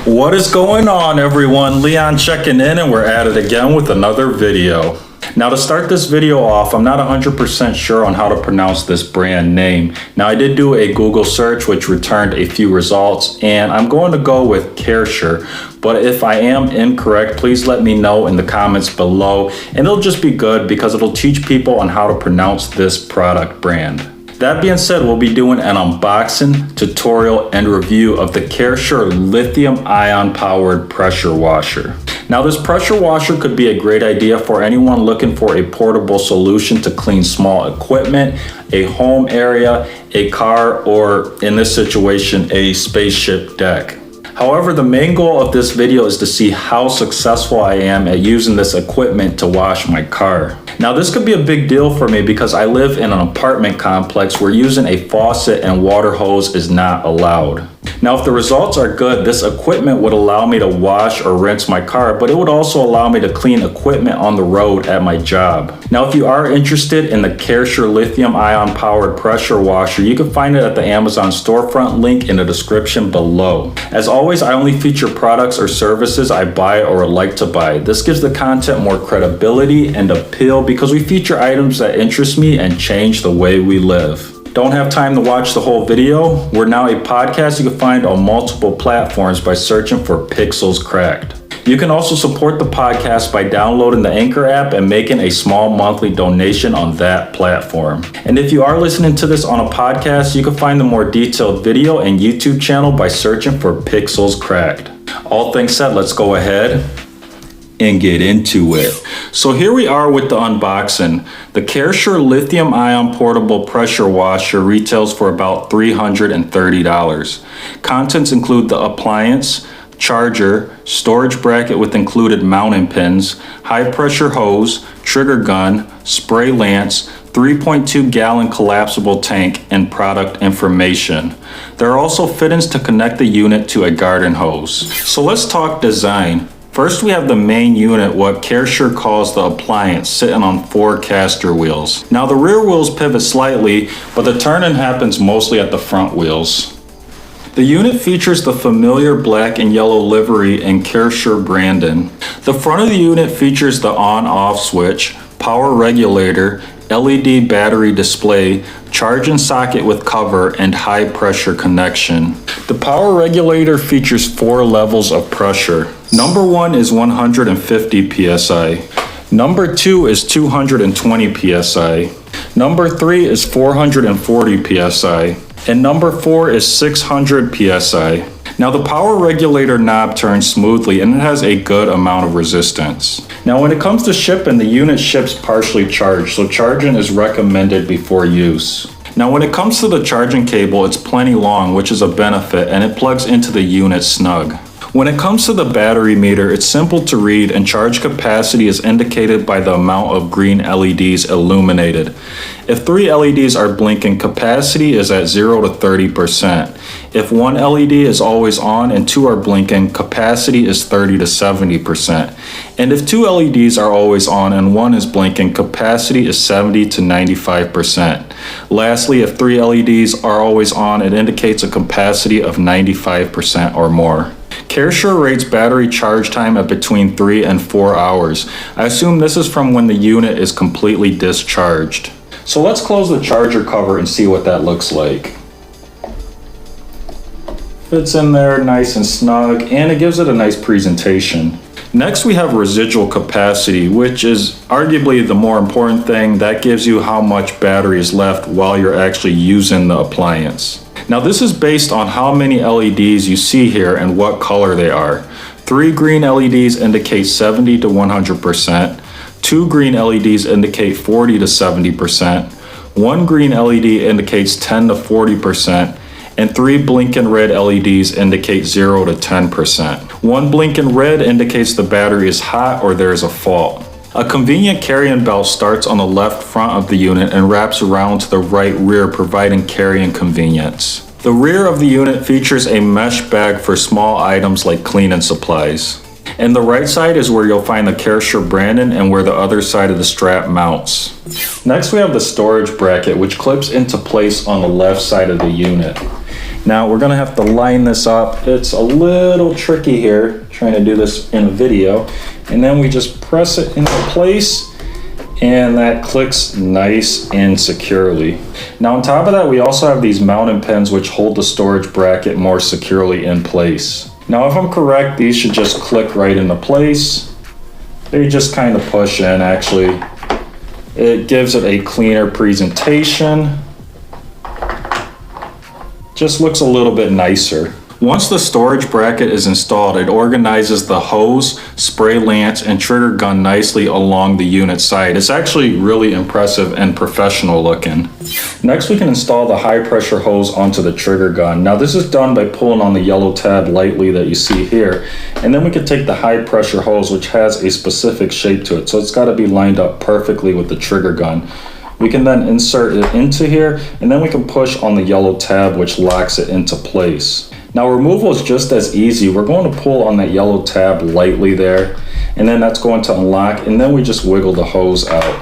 What is going on, everyone? Leon checking in, and we're at it again with another video. Now, to start this video off, I'm not 100% sure on how to pronounce this brand name. Now, I did do a Google search which returned a few results, and I'm going to go with RCHER. But if I am incorrect, please let me know in the comments below, and it'll just be good because it'll teach people on how to pronounce this product brand. That being said, we'll be doing an unboxing, tutorial, and review of the RCHER lithium ion powered pressure washer. Now, this pressure washer could be a great idea for anyone looking for a portable solution to clean small equipment, a home area, a car, or in this situation, a spaceship deck. However, the main goal of this video is to see how successful I am at using this equipment to wash my car. Now, this could be a big deal for me because I live in an apartment complex where using a faucet and water hose is not allowed. Now, if the results are good, this equipment would allow me to wash or rinse my car, but it would also allow me to clean equipment on the road at my job. Now, if you are interested in the RCHER lithium ion powered pressure washer, you can find it at the Amazon storefront link in the description below. As always, I only feature products or services I buy or like to buy. This gives the content more credibility and appeal because we feature items that interest me and change the way we live. Don't have time to watch the whole video? We're now a podcast you can find on multiple platforms by searching for Pixels Cracked. You can also support the podcast by downloading the Anchor app and making a small monthly donation on that platform. And if you are listening to this on a podcast, you can find the more detailed video and YouTube channel by searching for Pixels Cracked. All things said, let's go ahead and get into it. So here we are with the unboxing. The RCHER lithium ion portable pressure washer retails for about $330. Contents include the appliance, charger, storage bracket with included mounting pins, high pressure hose, trigger gun, spray lance, 3.2 gallon collapsible tank, and product information. There are also fittings to connect the unit to a garden hose. So let's talk design. First, we have the main unit, what RCHER calls the appliance, sitting on 4 caster wheels. Now, the rear wheels pivot slightly, but the turning happens mostly at the front wheels. The unit features the familiar black and yellow livery and RCHER branding. The front of the unit features the on-off switch, power regulator, LED battery display, charging socket with cover, and high pressure connection. The power regulator features 4 levels of pressure. Number 1 is 150 psi. Number 2 is 220 psi. Number 3 is 440 psi. And number 4 is 600 psi. Now, the power regulator knob turns smoothly and it has a good amount of resistance. Now, when it comes to shipping, the unit ships partially charged, so charging is recommended before use. Now, when it comes to the charging cable, it's plenty long, which is a benefit, and it plugs into the unit snug. When it comes to the battery meter, it's simple to read and charge capacity is indicated by the amount of green LEDs illuminated. If 3 LEDs are blinking, capacity is at 0 to 30%. If 1 LED is always on and 2 are blinking, capacity is 30 to 70%. And if 2 LEDs are always on and 1 is blinking, capacity is 70 to 95%. Lastly, if 3 LEDs are always on, it indicates a capacity of 95% or more. RCHER rates battery charge time at between 3 and 4 hours. I assume this is from when the unit is completely discharged. So let's close the charger cover and see what that looks like. Fits in there nice and snug, and it gives it a nice presentation. Next, we have residual capacity, which is arguably the more important thing. That gives you how much battery is left while you're actually using the appliance. Now, this is based on how many LEDs you see here and what color they are. 3 green LEDs indicate 70 to 100%. 2 green LEDs indicate 40 to 70%. 1 green LED indicates 10 to 40%. And 3 blinking red LEDs indicate 0 to 10%. 1 blinking red indicates the battery is hot or there is a fault. A convenient carrying belt starts on the left front of the unit and wraps around to the right rear, providing carrying convenience. The rear of the unit features a mesh bag for small items like cleaning supplies. And the right side is where you'll find the RCHER branding and where the other side of the strap mounts. Next we have the storage bracket, which clips into place on the left side of the unit. Now we're gonna have to line this up. It's a little tricky here, trying to do this in a video. And then we just press it into place and that clicks nice and securely. Now on top of that, we also have these mounting pins which hold the storage bracket more securely in place. Now if I'm correct, these should just click right into place. They just kind of push in actually. It gives it a cleaner presentation. Just looks a little bit nicer. Once the storage bracket is installed, it organizes the hose, spray lance, and trigger gun nicely along the unit side. It's actually really impressive and professional looking. Next, we can install the high pressure hose onto the trigger gun. Now this is done by pulling on the yellow tab lightly that you see here. And then we can take the high pressure hose, which has a specific shape to it. So it's gotta be lined up perfectly with the trigger gun. We can then insert it into here, and then we can push on the yellow tab, which locks it into place. Now removal is just as easy. We're going to pull on that yellow tab lightly there, and then that's going to unlock, and then we just wiggle the hose out.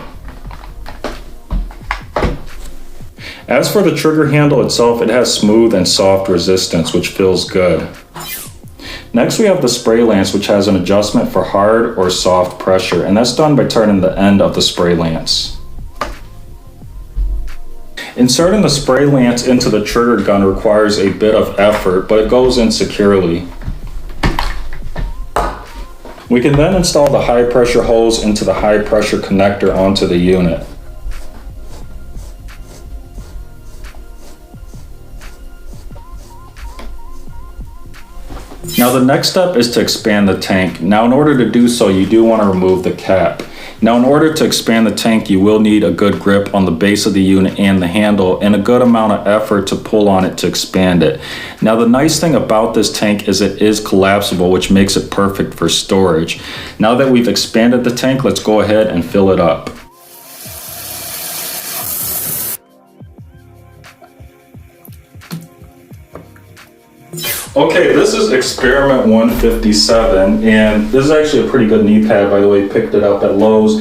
As for the trigger handle itself, it has smooth and soft resistance, which feels good. Next we have the spray lance, which has an adjustment for hard or soft pressure, and that's done by turning the end of the spray lance. Inserting the spray lance into the trigger gun requires a bit of effort, but it goes in securely. We can then install the high pressure hose into the high pressure connector onto the unit. Now the next step is to expand the tank. Now in order to do so, you do want to remove the cap. Now in order to expand the tank, you will need a good grip on the base of the unit and the handle and a good amount of effort to pull on it to expand it. Now the nice thing about this tank is it is collapsible, which makes it perfect for storage. Now that we've expanded the tank, let's go ahead and fill it up. Okay, this is experiment 157, and this is actually a pretty good knee pad, by the way. Picked it up at Lowe's.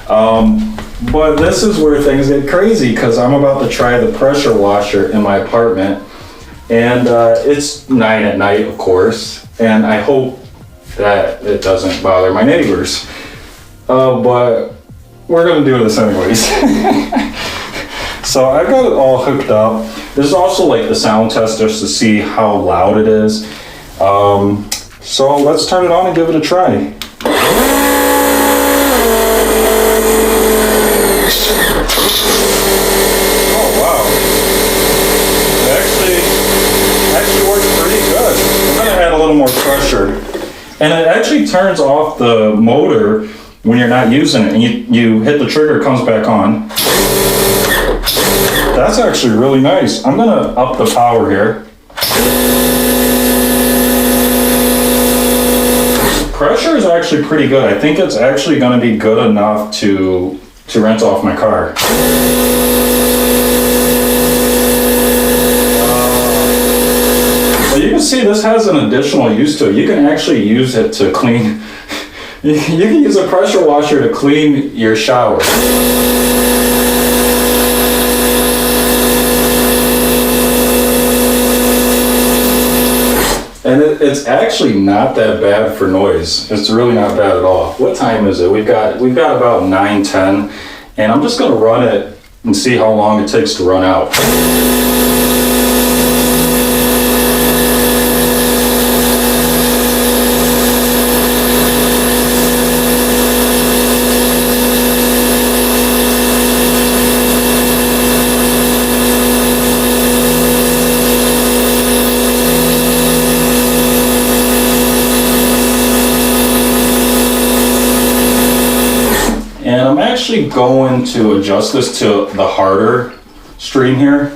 But this is where things get crazy because I'm about to try the pressure washer in my apartment, and it's 9 at night, of course, and I hope that it doesn't bother my neighbors. But we're gonna do this anyways. So I've got it all hooked up. This is also like the sound test just to see how loud it is. So let's turn it on and give it a try. Oh wow. It actually works pretty good. I'm gonna add a little more pressure. And it actually turns off the motor when you're not using it, and you hit the trigger, it comes back on. That's actually really nice. I'm gonna up the power here. Pressure is actually pretty good. I think it's actually gonna be good enough to rent off my car. But you can see this has an additional use to it. You can actually use it to clean. You can use a pressure washer to clean your shower. And it's actually not that bad for noise. It's really not bad at all. What time is it? We've got about 9:10, and I'm just gonna run it and see how long it takes to run out. And I'm actually going to adjust this to the harder stream here.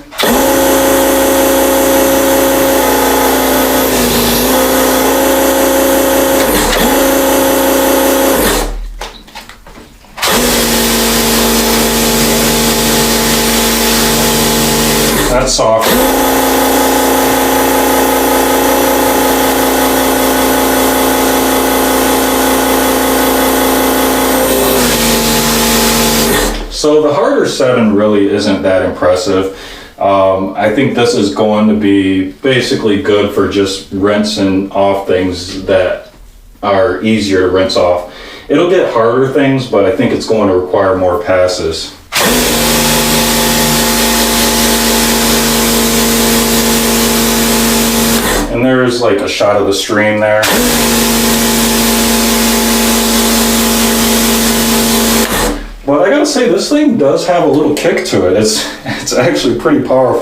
That's soft. So the harder setting really isn't that impressive. I think this is going to be basically good for just rinsing off things that are easier to rinse off. It'll get harder things, but I think it's going to require more passes. And there's like a shot of the stream there. But I gotta say, this thing does have a little kick to it. It's actually pretty powerful.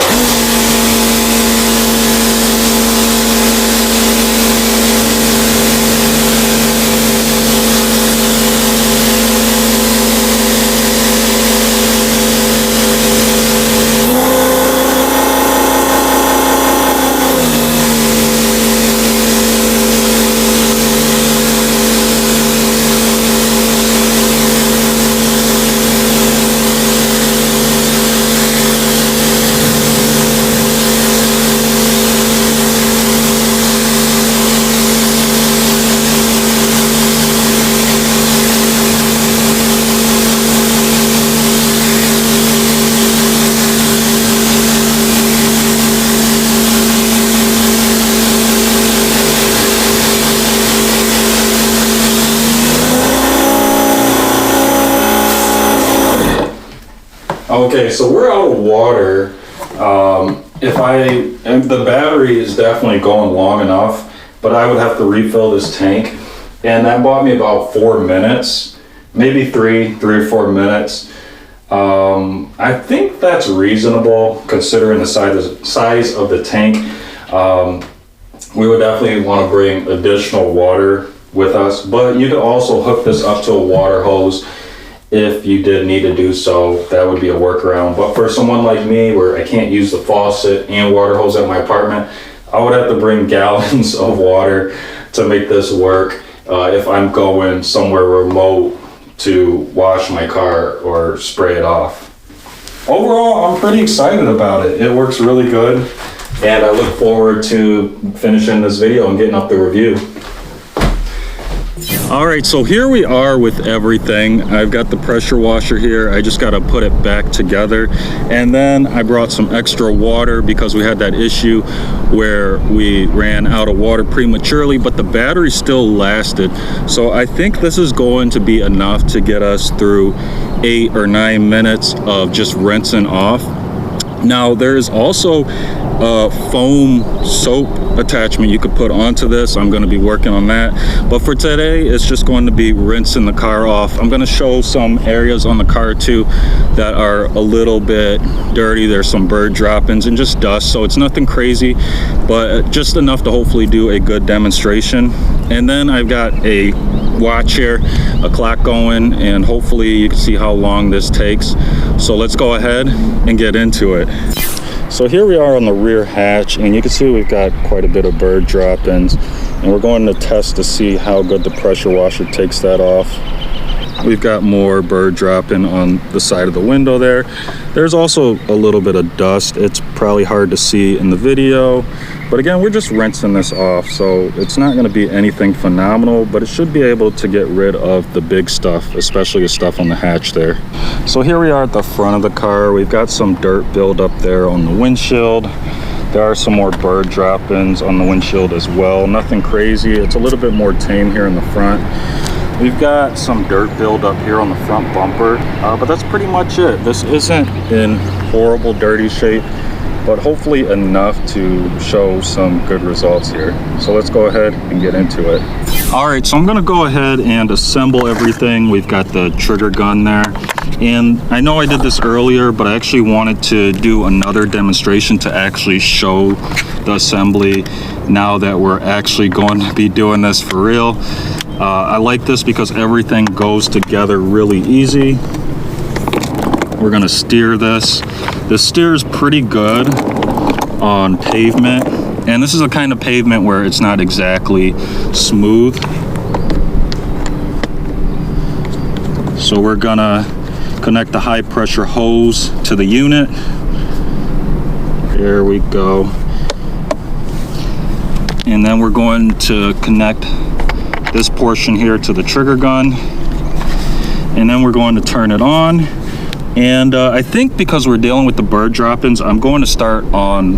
Okay, so we're out of water. The battery is definitely going long enough, but I would have to refill this tank, and that bought me about 4 minutes, maybe three or 4 minutes. I think that's reasonable considering the size of the tank. We would definitely want to bring additional water with us, but you could also hook this up to a water hose if you did need to do so. That would be a workaround. But for someone like me, where I can't use the faucet and water hose at my apartment, I would have to bring gallons of water to make this work if I'm going somewhere remote to wash my car or spray it off. Overall, I'm pretty excited about it. It works really good, and I look forward to finishing this video and getting up the review. All right, so here we are with everything. I've got the pressure washer here. I just got to put it back together. And then I brought some extra water because we had that issue where we ran out of water prematurely, but the battery still lasted. So I think this is going to be enough to get us through 8 or 9 minutes of just rinsing off. Now, there's also a foam soap attachment you could put onto this. I'm going to be working on that. But for today, it's just going to be rinsing the car off. I'm going to show some areas on the car too that are a little bit dirty. There's some bird droppings and just dust. So it's nothing crazy, but just enough to hopefully do a good demonstration. And then I've got a watch here, a clock going, and hopefully you can see how long this takes. So let's go ahead and get into it. So here we are on the rear hatch, and you can see we've got quite a bit of bird droppings, and we're going to test to see how good the pressure washer takes that off. We've got more bird dropping on the side of the window there. There's also a little bit of dust. It's probably hard to see in the video, but again, we're just rinsing this off, so it's not going to be anything phenomenal, but it should be able to get rid of the big stuff, especially the stuff on the hatch there. So here we are at the front of the car. We've got some dirt buildup there on the windshield. There are some more bird droppings on the windshield as well. Nothing crazy. It's a little bit more tame here in the front. We've got some dirt buildup here on the front bumper, but that's pretty much it. This isn't in horrible dirty shape, but hopefully enough to show some good results here. So let's go ahead and get into it. All right, so I'm gonna go ahead and assemble everything. We've got the trigger gun there. And I know I did this earlier, but I actually wanted to do another demonstration to actually show the assembly now that we're actually going to be doing this for real. I like this because everything goes together really easy. We're gonna steer this. This steers pretty good on pavement, and this is a kind of pavement where it's not exactly smooth. So we're gonna connect the high pressure hose to the unit. There we go. And then we're going to connect this portion here to the trigger gun, and then we're going to turn it on, And I think because we're dealing with the bird drop-ins, I'm going to start on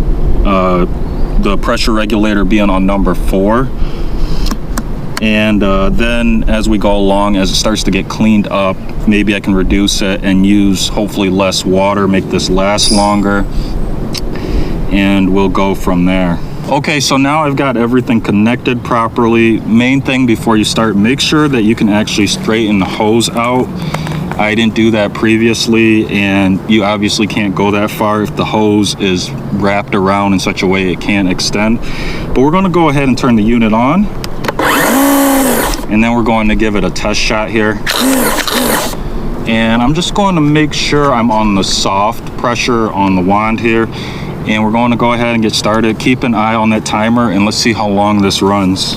the pressure regulator being on number 4. And then as we go along, as it starts to get cleaned up, maybe I can reduce it and use hopefully less water, make this last longer, and we'll go from there. Okay, so now I've got everything connected properly. Main thing before you start, make sure that you can actually straighten the hose out. I didn't do that previously, and you obviously can't go that far if the hose is wrapped around in such a way it can't extend. But we're going to go ahead and turn the unit on, and then we're going to give it a test shot here. And I'm just going to make sure I'm on the soft pressure on the wand here, and we're going to go ahead and get started. Keep an eye on that timer, and let's see how long this runs.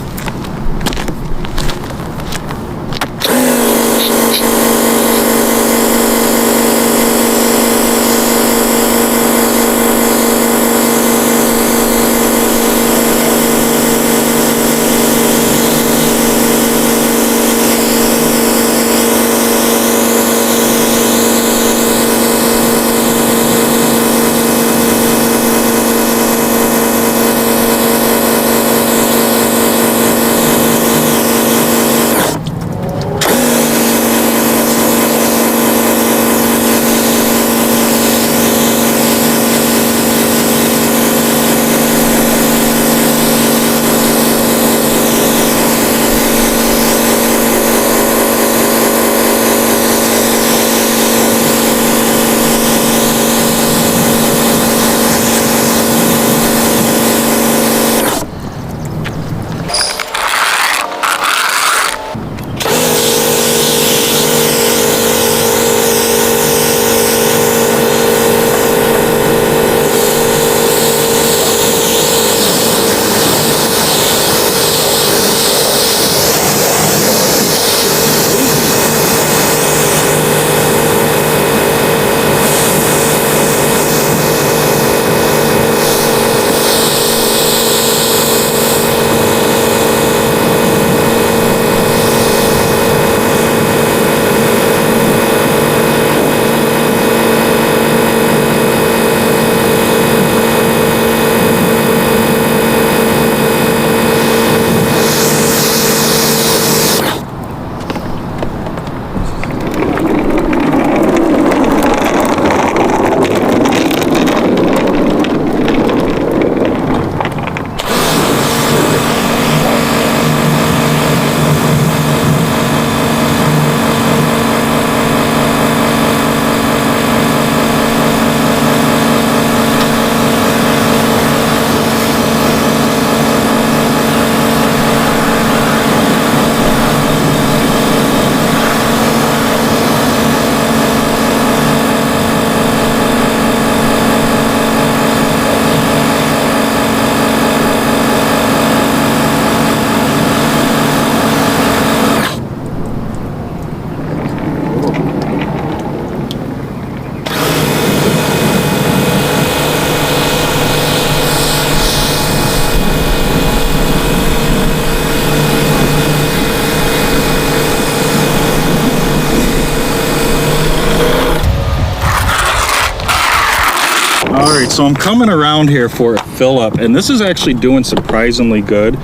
Alright, so I'm coming around here for a fill up, and this is actually doing surprisingly good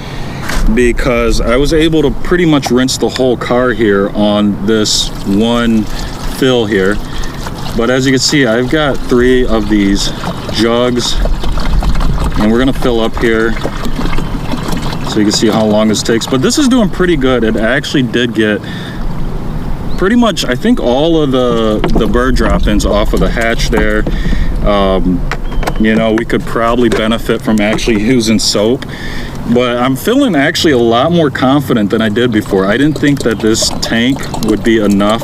because I was able to pretty much rinse the whole car here on this one fill here. But as you can see, I've got 3 of these jugs, and we're gonna fill up here so you can see how long this takes. But this is doing pretty good. It actually did get pretty much, I think, all of the bird drop-ins off of the hatch there. You know, we could probably benefit from actually using soap, but I'm feeling actually a lot more confident than I did before. I didn't think that this tank would be enough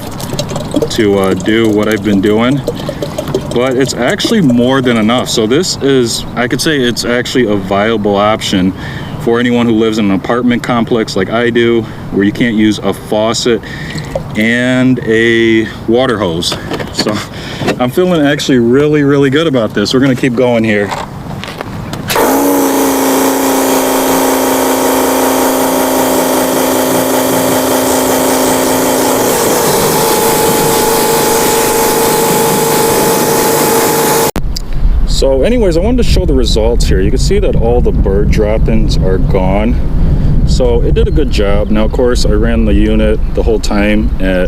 to do what I've been doing, but it's actually more than enough. So this is, I could say it's actually a viable option for anyone who lives in an apartment complex like I do, where you can't use a faucet and a water hose. So I'm feeling actually really, really good about this. We're gonna keep going here. So anyways, I wanted to show the results here. You can see that all the bird droppings are gone. So it did a good job. Now, of course, I ran the unit the whole time at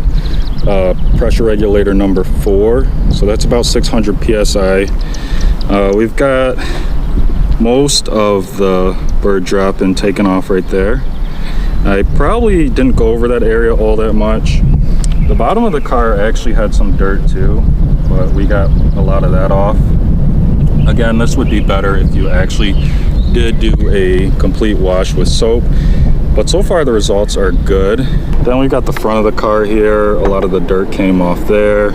pressure regulator number 4. So that's about 600 PSI. We've got most of the bird dropping taken off right there. I probably didn't go over that area all that much. The bottom of the car actually had some dirt too, but we got a lot of that off. Again, this would be better if you actually did do a complete wash with soap, but so far the results are good. Then we got the front of the car here. A lot of the dirt came off there.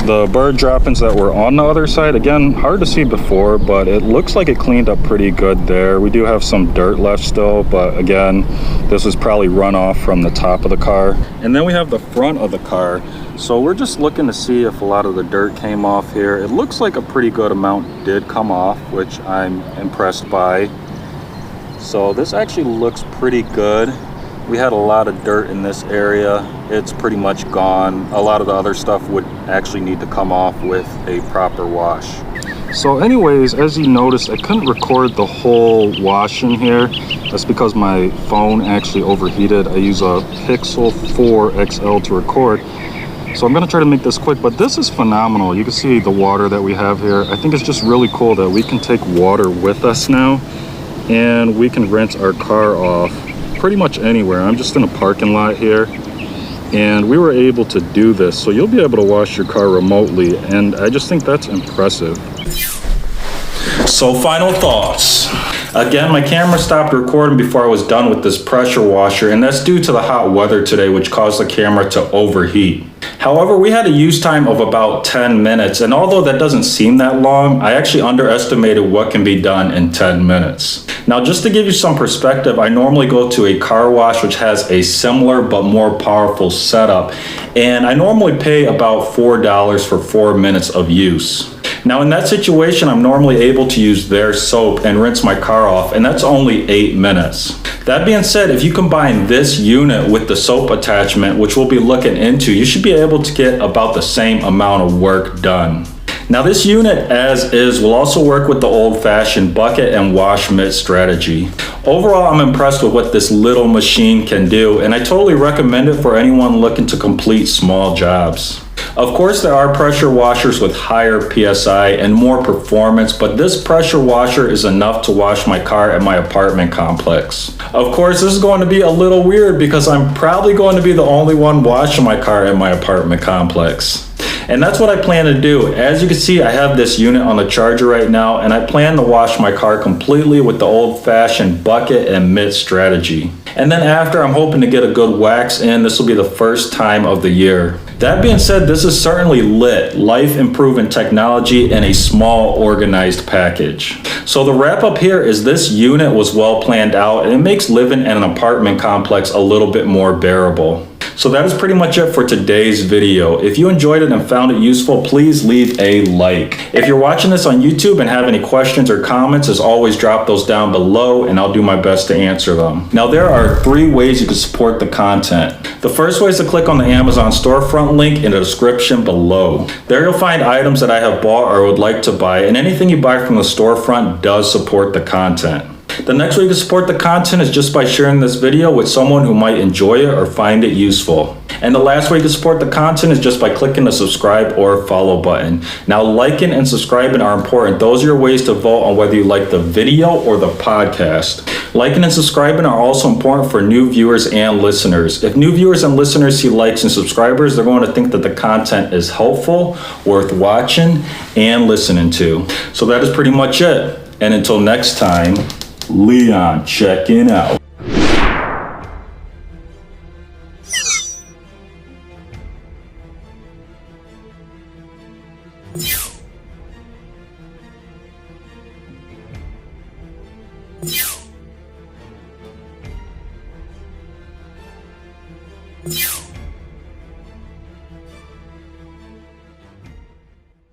The bird droppings that were on the other side, again, hard to see before, but it looks like it cleaned up pretty good there. We do have some dirt left still, but again, this is probably runoff from the top of the car. And then we have the front of the car. So we're just looking to see if a lot of the dirt came off here. It looks like a pretty good amount did come off, which I'm impressed by. So this actually looks pretty good. We had a lot of dirt in this area. It's pretty much gone. A lot of the other stuff would actually need to come off with a proper wash. So anyways, as you noticed, I couldn't record the whole wash in here. That's because my phone actually overheated. I use a Pixel 4 XL to record. So I'm gonna try to make this quick, but this is phenomenal. You can see the water that we have here. I think it's just really cool that we can take water with us now and we can rinse our car off pretty much anywhere. I'm just in a parking lot here and we were able to do this. So you'll be able to wash your car remotely, and I just think that's impressive. So final thoughts. Again, my camera stopped recording before I was done with this pressure washer, and that's due to the hot weather today, which caused the camera to overheat. However, we had a use time of about 10 minutes, and although that doesn't seem that long, I actually underestimated what can be done in 10 minutes. Now, just to give you some perspective, I normally go to a car wash which has a similar but more powerful setup, and I normally pay about $4 for 4 minutes of use. Now, in that situation, I'm normally able to use their soap and rinse my car off, and that's only 8 minutes. That being said, if you combine this unit with the soap attachment, which we'll be looking into, you should be able to get about the same amount of work done. Now, this unit as is will also work with the old-fashioned bucket and wash mitt strategy. Overall, I'm impressed with what this little machine can do, and I totally recommend it for anyone looking to complete small jobs. Of course, there are pressure washers with higher PSI and more performance, but this pressure washer is enough to wash my car at my apartment complex. Of course, this is going to be a little weird because I'm probably going to be the only one washing my car at my apartment complex. And that's what I plan to do. As you can see, I have this unit on the charger right now, and I plan to wash my car completely with the old-fashioned bucket and mitt strategy. And then after, I'm hoping to get a good wax in. This will be the first time of the year. That being said, this is certainly lit, life-improving technology in a small, organized package. So the wrap up here is this unit was well planned out, and it makes living in an apartment complex a little bit more bearable. So that is pretty much it for today's video. If you enjoyed it and found it useful, please leave a like. If you're watching this on YouTube and have any questions or comments, as always, drop those down below and I'll do my best to answer them. Now, there are 3 ways you can support the content. The first way is to click on the Amazon storefront link in the description below. There you'll find items that I have bought or would like to buy, and anything you buy from the storefront does support the content. The next way you can support the content is just by sharing this video with someone who might enjoy it or find it useful. And the last way you can support the content is just by clicking the subscribe or follow button. Now, liking and subscribing are important. Those are your ways to vote on whether you like the video or the podcast. Liking and subscribing are also important for new viewers and listeners. If new viewers and listeners see likes and subscribers, they're going to think that the content is helpful, worth watching, and listening to. So that is pretty much it. And until next time, Leon checking out. You